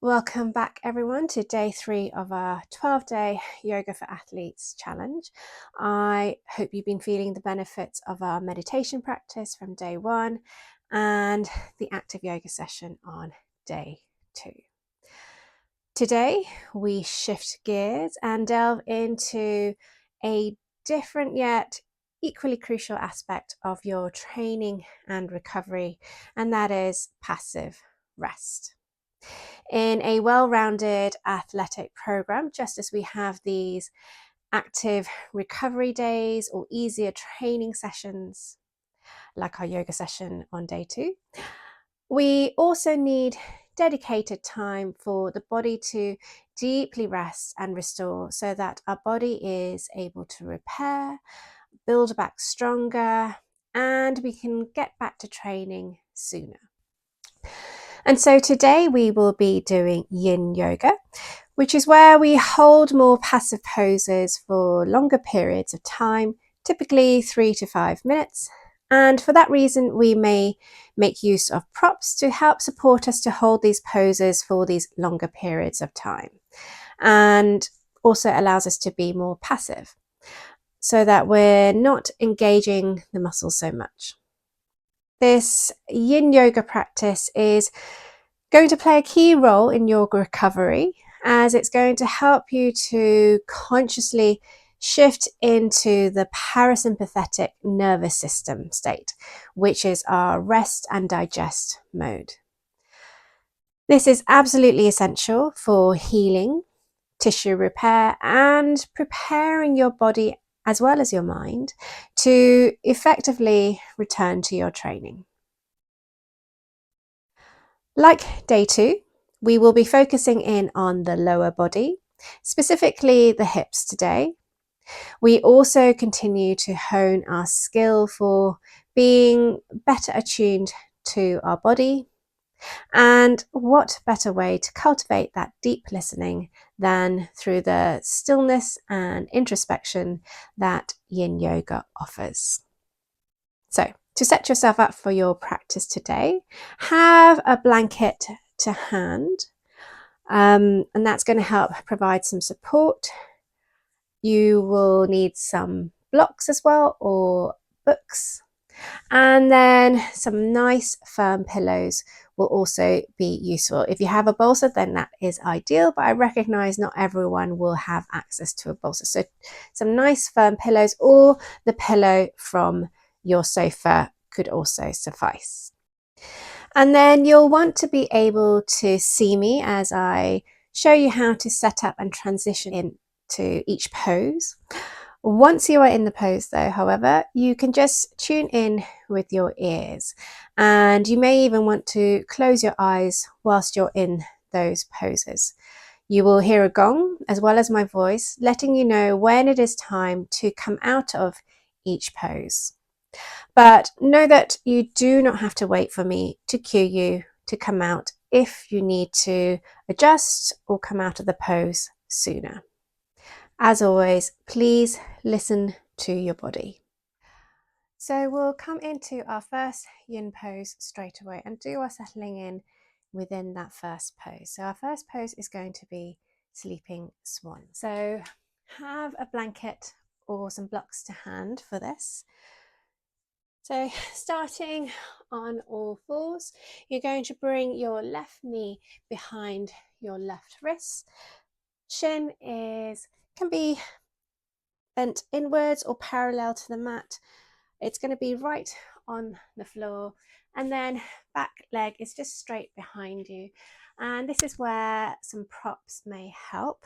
Welcome back everyone to day 3 of our 12-day Yoga for Athletes challenge. I hope you've been feeling the benefits of our meditation practice from day 1 and the active yoga session on day 2. Today we shift gears and delve into a different yet equally crucial aspect of your training and recovery, and that is passive rest. In a well-rounded athletic program, just as we have these active recovery days or easier training sessions, like our yoga session on day 2, we also need dedicated time for the body to deeply rest and restore so that our body is able to repair, build back stronger, and we can get back to training sooner. And so today we will be doing Yin Yoga, which is where we hold more passive poses for longer periods of time, typically 3 to 5 minutes. And for that reason, we may make use of props to help support us to hold these poses for these longer periods of time. And also allows us to be more passive so that we're not engaging the muscles so much. This Yin Yoga practice is going to play a key role in your recovery, as it's going to help you to consciously shift into the parasympathetic nervous system state, which is our rest and digest mode. This is absolutely essential for healing, tissue repair, and preparing your body as well as your mind to effectively return to your training. Like day 2, we will be focusing in on the lower body, specifically the hips today. We also continue to hone our skill for being better attuned to our body. And what better way to cultivate that deep listening than through the stillness and introspection that Yin Yoga offers. So, to set yourself up for your practice today, have a blanket to hand, and that's going to help provide some support. You will need some blocks as well, or books, and then some nice firm pillows will also be useful. If you have a bolster, then that is ideal, but I recognize not everyone will have access to a bolster. So some nice firm pillows, or the pillow from your sofa could also suffice. And then you'll want to be able to see me as I show you how to set up and transition into each pose. Once you are in the pose though, however, you can just tune in with your ears, and you may even want to close your eyes whilst you're in those poses. You will hear a gong as well as my voice letting you know when it is time to come out of each pose. But know that you do not have to wait for me to cue you to come out if you need to adjust or come out of the pose sooner. As always, please listen to your body. So we'll come into our first yin pose straight away and do our settling in within that first pose. So our first pose is going to be sleeping swan. So have a blanket or some blocks to hand for this. So starting on all fours, you're going to bring your left knee behind your left wrist. Shin can be bent inwards or parallel to the mat. It's going to be right on the floor, and then back leg is just straight behind you. And this is where some props may help.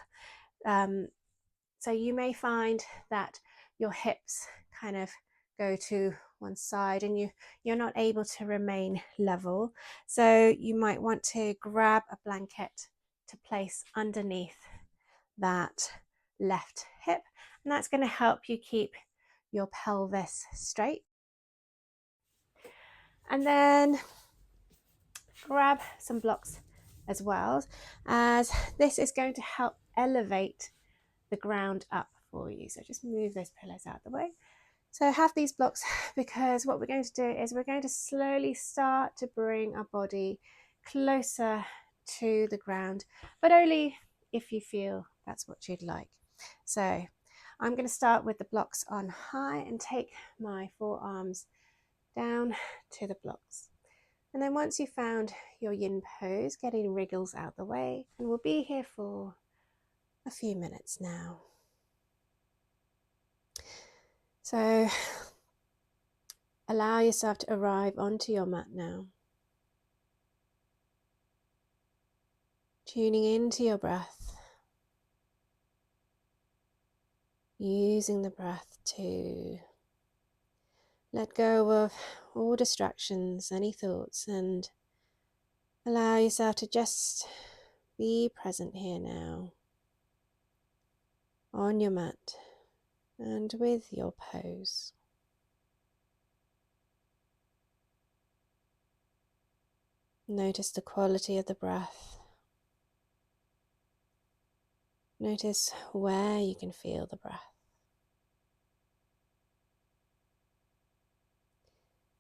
So you may find that your hips kind of go to one side and you're not able to remain level. So you might want to grab a blanket to place underneath that left hip, and that's going to help you keep your pelvis straight. And then grab some blocks as well, as this is going to help elevate the ground up for you. So just move those pillows out of the way. So have these blocks, because what we're going to do is we're going to slowly start to bring our body closer to the ground, but only if you feel that's what you'd like. So I'm going to start with the blocks on high and take my forearms down to the blocks. And then once you've found your yin pose, getting wriggles out the way, and we'll be here for a few minutes now. So allow yourself to arrive onto your mat now. Tuning into your breath. Using the breath to let go of all distractions, any thoughts, and allow yourself to just be present here now on your mat and with your pose. Notice the quality of the breath. Notice where you can feel the breath.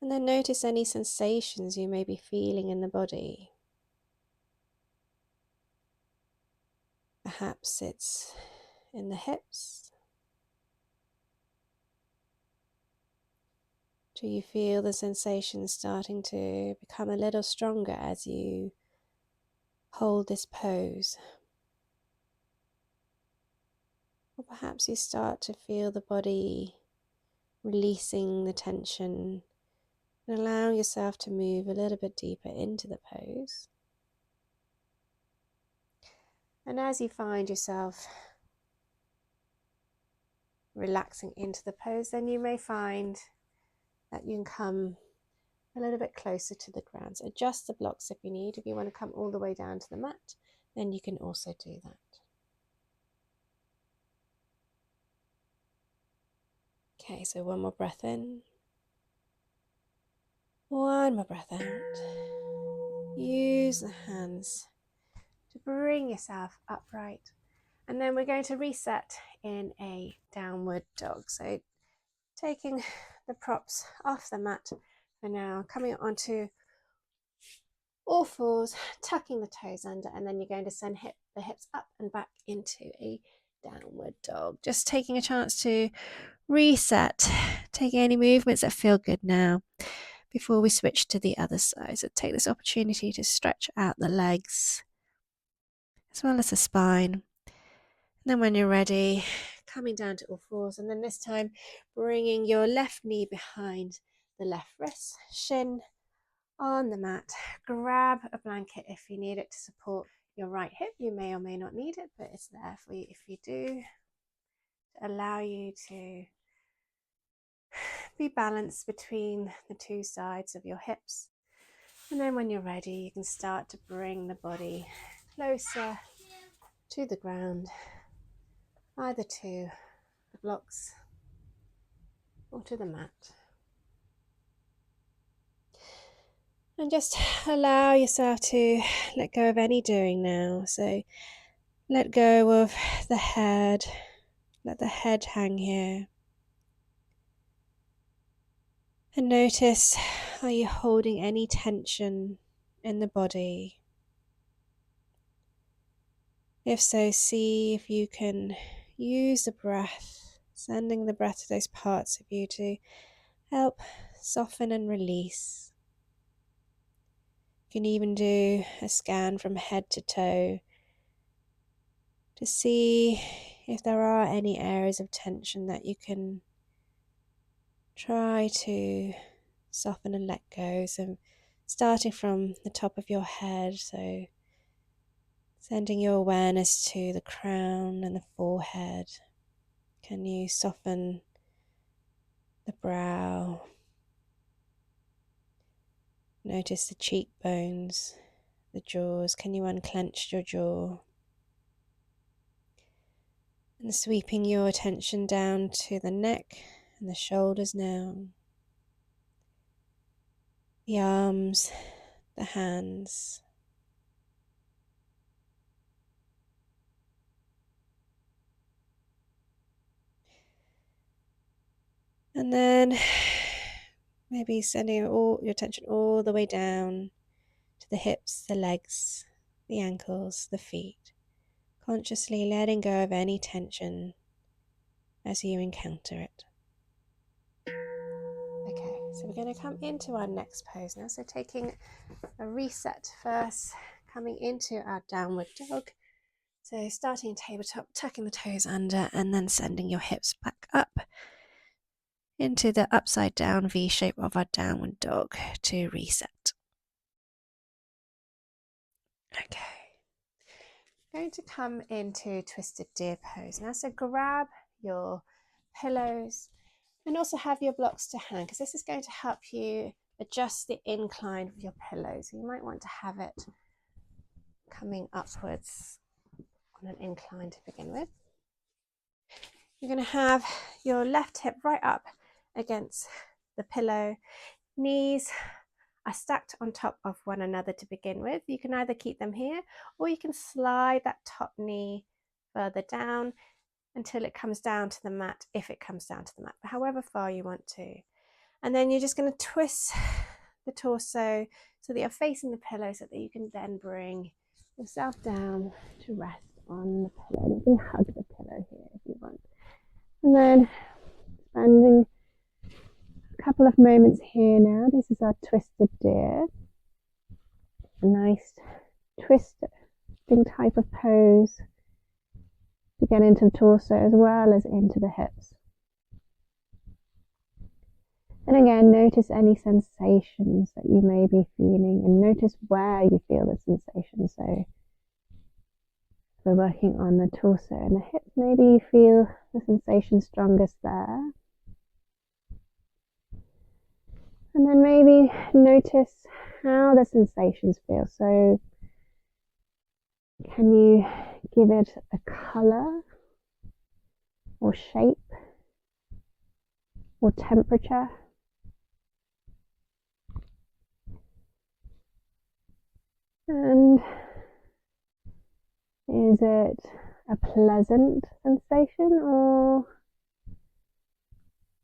And then notice any sensations you may be feeling in the body. Perhaps it's in the hips. Do you feel the sensations starting to become a little stronger as you hold this pose? Or perhaps you start to feel the body releasing the tension and allowing yourself to move a little bit deeper into the pose. And as you find yourself relaxing into the pose, then you may find that you can come a little bit closer to the ground. So adjust the blocks if you need. If you want to come all the way down to the mat, then you can also do that. Okay, so one more breath in. One more breath out. Use the hands to bring yourself upright. And then we're going to reset in a downward dog. So taking the props off the mat for now, coming onto all fours, tucking the toes under, and then you're going to send the hips up and back into a downward dog. Just taking a chance to reset, taking any movements that feel good now before we switch to the other side. So take this opportunity to stretch out the legs as well as the spine. And then when you're ready, coming down to all fours, and then this time bringing your left knee behind the left wrist, shin on the mat. Grab a blanket if you need it to support your right hip. You may or may not need it, but it's there for you if you do, to allow you to be balanced between the two sides of your hips. And then when you're ready, you can start to bring the body closer to the ground, either to the blocks or to the mat. And just allow yourself to let go of any doing now. So let go of the head, let the head hang here. And notice, are you holding any tension in the body? If so, see if you can use the breath, sending the breath to those parts of you to help soften and release. You can even do a scan from head to toe to see if there are any areas of tension that you can try to soften and let go. So starting from the top of your head, so sending your awareness to the crown and the forehead. Can you soften the brow? Notice the cheekbones, the jaws. Can you unclench your jaw? And sweeping your attention down to the neck and the shoulders now. The arms, the hands. And then maybe sending all your attention all the way down to the hips, the legs, the ankles, the feet, consciously letting go of any tension as you encounter it. Okay, so we're going to come into our next pose now. So taking a reset first, coming into our downward dog. So starting tabletop, tucking the toes under, and then sending your hips back up into the upside down V shape of our downward dog to reset. Okay. Going to come into twisted deer pose now. So grab your pillows and also have your blocks to hand, because this is going to help you adjust the incline of your pillows. So you might want to have it coming upwards on an incline to begin with. You're going to have your left hip right up against the pillow. Knees are stacked on top of one another to begin with. You can either keep them here, or you can slide that top knee further down until it comes down to the mat, if it comes down to the mat, however far you want to. And then you're just going to twist the torso so that you're facing the pillow, so that you can then bring yourself down to rest on the pillow. You can hug the pillow here if you want. And then spending a couple of moments here now. This is our twisted deer. A nice twisting type of pose to get into the torso as well as into the hips. And again, notice any sensations that you may be feeling, and notice where you feel the sensation. So we're working on the torso and the hips. Maybe you feel the sensation strongest there. And then maybe notice how the sensations feel. So can you give it a color or shape or temperature? And is it a pleasant sensation, or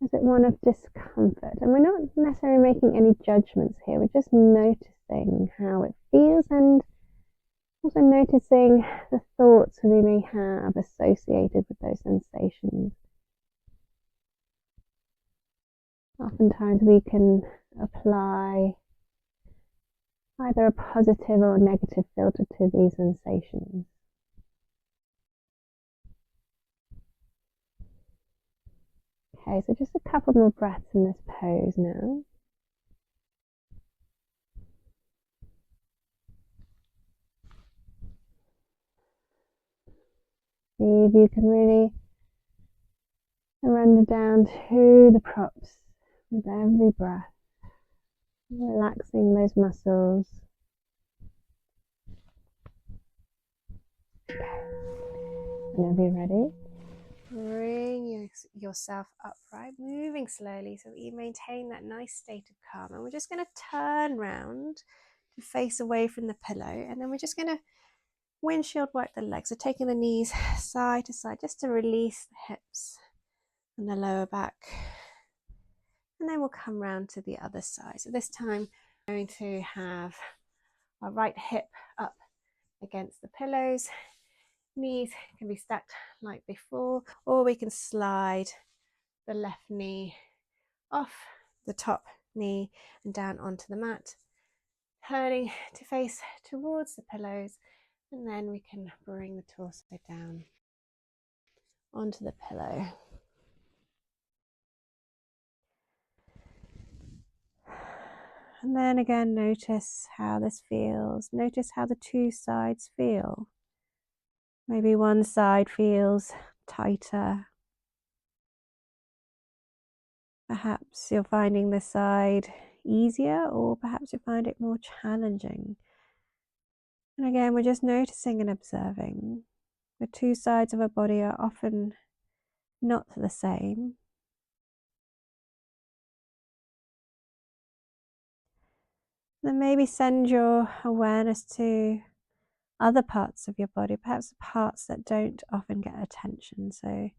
is it one of discomfort? And we're not necessarily making any judgments here. We're just noticing how it feels, and also noticing the thoughts we may have associated with those sensations. Oftentimes we can apply either a positive or a negative filter to these sensations. Okay, so just a couple more breaths in this pose now. See if you can really surrender down to the props with every breath, relaxing those muscles. Okay. Whenever you're ready, bring yourself upright, moving slowly so that you maintain that nice state of calm. And we're just going to turn round to face away from the pillow, and then we're just going to windshield wipe the legs. So taking the knees side to side just to release the hips and the lower back. And then we'll come round to the other side. So this time we're going to have our right hip up against the pillows. Knees can be stacked like before, or we can slide the left knee off the top knee and down onto the mat, turning to face towards the pillows, and then we can bring the torso down onto the pillow. And then again, notice how this feels. Notice how the two sides feel. Maybe one side feels tighter. Perhaps you're finding this side easier, or perhaps you find it more challenging. And again, we're just noticing and observing. The two sides of our body are often not the same. Then maybe send your awareness to other parts of your body, perhaps parts that don't often get attention. So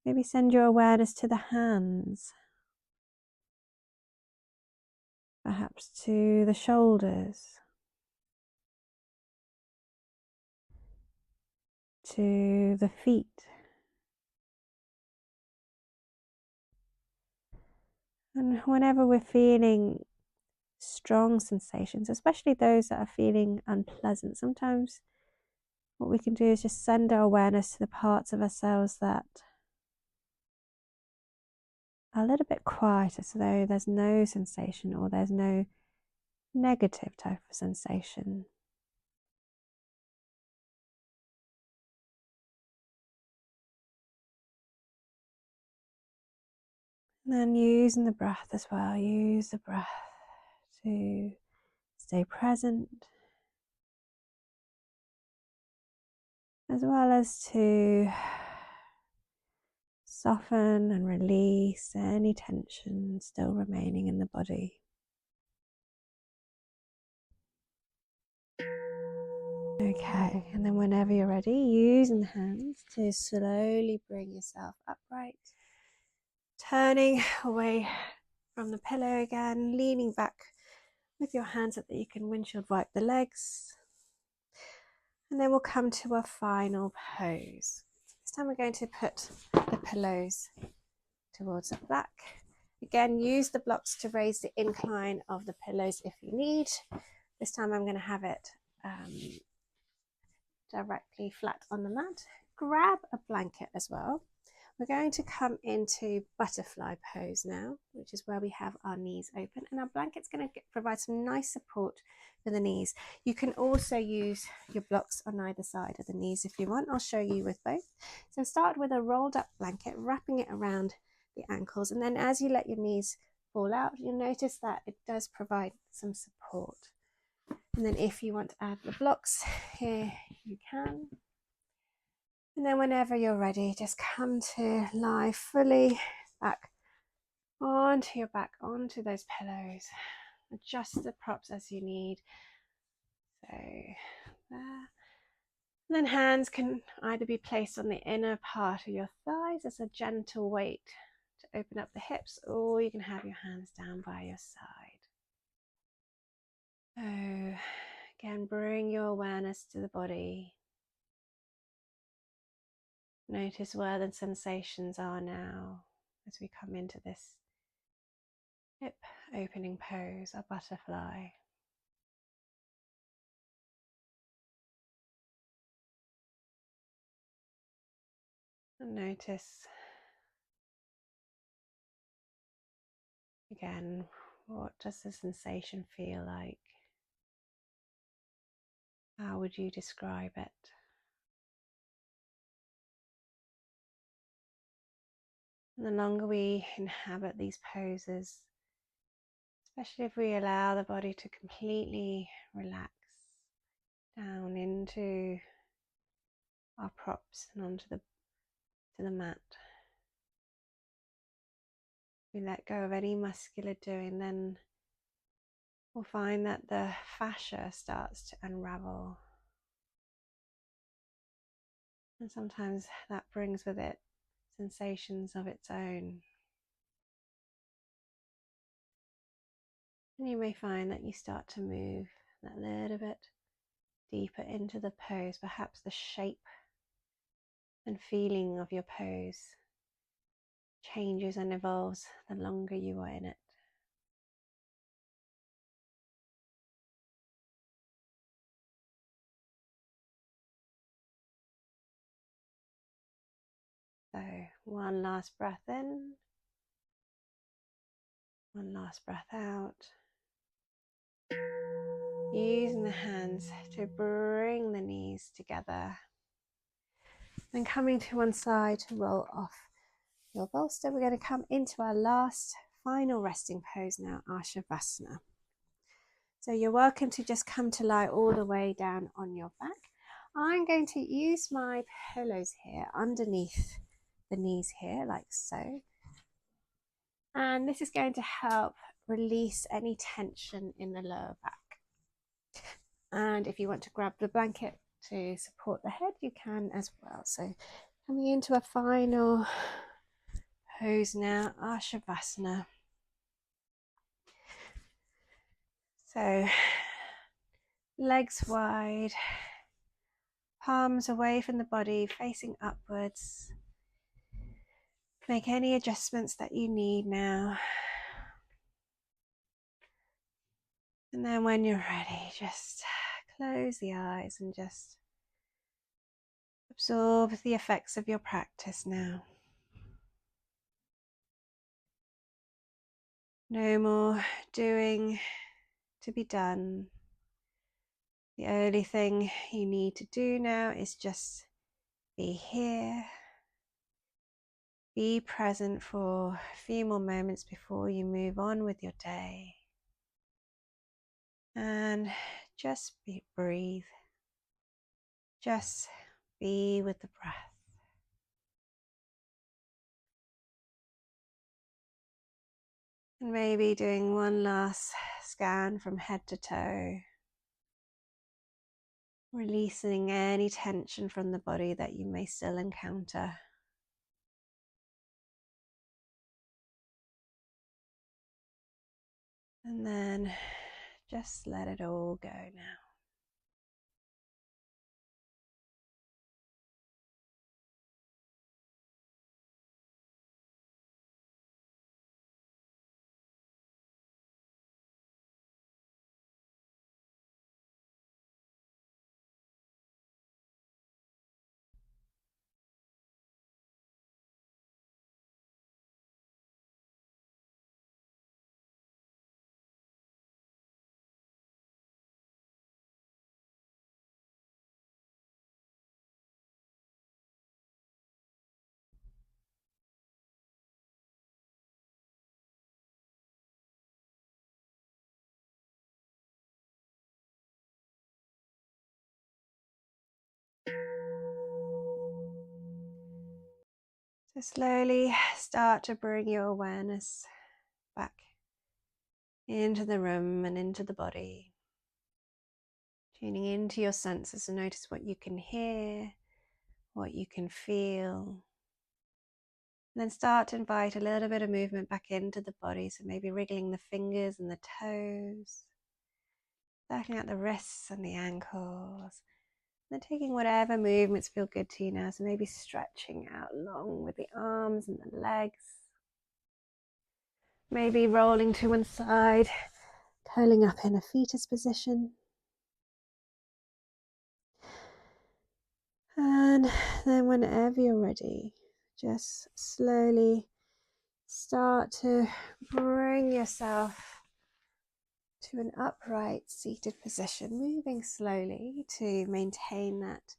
maybe send your awareness to the hands, perhaps to the shoulders, to the feet. And whenever we're feeling strong sensations, especially those that are feeling unpleasant, sometimes what we can do is just send our awareness to the parts of ourselves that are a little bit quieter, so there's no sensation or there's no negative type of sensation. And then using the breath as well, use the breath to stay present, as well as to soften and release any tension still remaining in the body. Okay, and then whenever you're ready, using the hands to slowly bring yourself upright, turning away from the pillow again, leaning back with your hands so that you can windshield wipe the legs. And then we'll come to a final pose. This time we're going to put the pillows towards the back. Again, use the blocks to raise the incline of the pillows if you need. This time I'm going to have it directly flat on the mat. Grab a blanket as well. We're going to come into butterfly pose now, which is where we have our knees open, and our blanket's going to provide some nice support for the knees. You can also use your blocks on either side of the knees if you want. I'll show you with both. So start with a rolled up blanket, wrapping it around the ankles, and then as you let your knees fall out, you'll notice that it does provide some support. And then if you want to add the blocks here, you can. And then whenever you're ready, just come to lie fully back onto your back, onto those pillows. Adjust the props as you need. So there. And then hands can either be placed on the inner part of your thighs as a gentle weight to open up the hips, or you can have your hands down by your side. So again, bring your awareness to the body. Notice where the sensations are now as we come into this hip opening pose, a butterfly. And notice again, what does the sensation feel like? How would you describe it? And the longer we inhabit these poses, especially if we allow the body to completely relax down into our props and onto the mat, we let go of any muscular doing, then we'll find that the fascia starts to unravel. And sometimes that brings with it sensations of its own. And you may find that you start to move that little bit deeper into the pose. Perhaps the shape and feeling of your pose changes and evolves the longer you are in it. So one last breath in, one last breath out. Using the hands to bring the knees together. Then coming to one side to roll off your bolster, we're going to come into our last final resting pose now, our shavasana. So you're welcome to just come to lie all the way down on your back. I'm going to use my pillows here underneath the knees here, like so. And this is going to help release any tension in the lower back. And if you want to grab the blanket to support the head, you can as well. So coming into a final pose now, our shavasana. So legs wide, palms away from the body, facing upwards. Make any adjustments that you need now. And then when you're ready, just close the eyes and just absorb the effects of your practice now. No more doing to be done. The only thing you need to do now is just be here. Be present for a few more moments before you move on with your day. And just breathe. Just be with the breath. And maybe doing one last scan from head to toe. Releasing any tension from the body that you may still encounter. And then just let it all go now. So slowly start to bring your awareness back into the room and into the body. Tuning into your senses and notice what you can hear, what you can feel. And then start to invite a little bit of movement back into the body. So maybe wriggling the fingers and the toes, circling out the wrists and the ankles. And then taking whatever movements feel good to you now. So maybe stretching out long with the arms and the legs. Maybe rolling to one side, curling up in a fetus position. And then whenever you're ready, just slowly start to bring yourself to an upright seated position, moving slowly to maintain that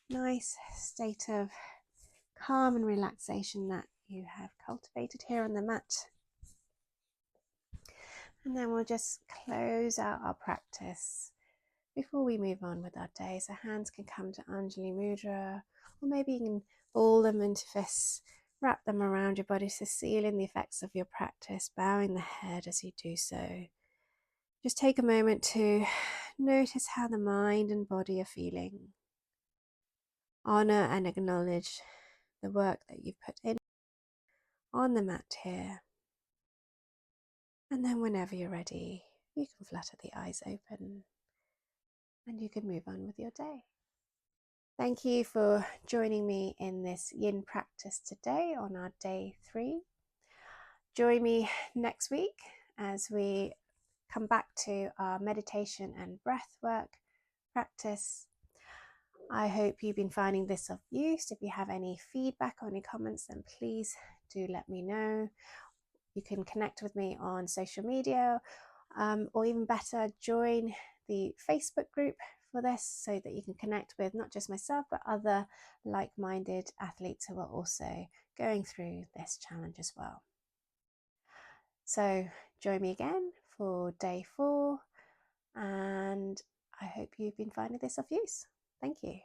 nice state of calm and relaxation that you have cultivated here on the mat. And then we'll just close out our practice before we move on with our day. So hands can come to Anjali Mudra, or maybe you can ball them into fists, wrap them around your body, so sealing the effects of your practice, bowing the head as you do so. Just take a moment to notice how the mind and body are feeling. Honor and acknowledge the work that you've put in on the mat here. And then whenever you're ready, you can flutter the eyes open and you can move on with your day. Thank you for joining me in this yin practice today on our day 3. Join me next week as we come back to our meditation and breath work practice. I hope you've been finding this of use. If you have any feedback or any comments, then please do let me know. You can connect with me on social media, or even better, join the Facebook group for this so that you can connect with not just myself but other like-minded athletes who are also going through this challenge as well. So join me again for day 4, and I hope you've been finding this of use. Thank you.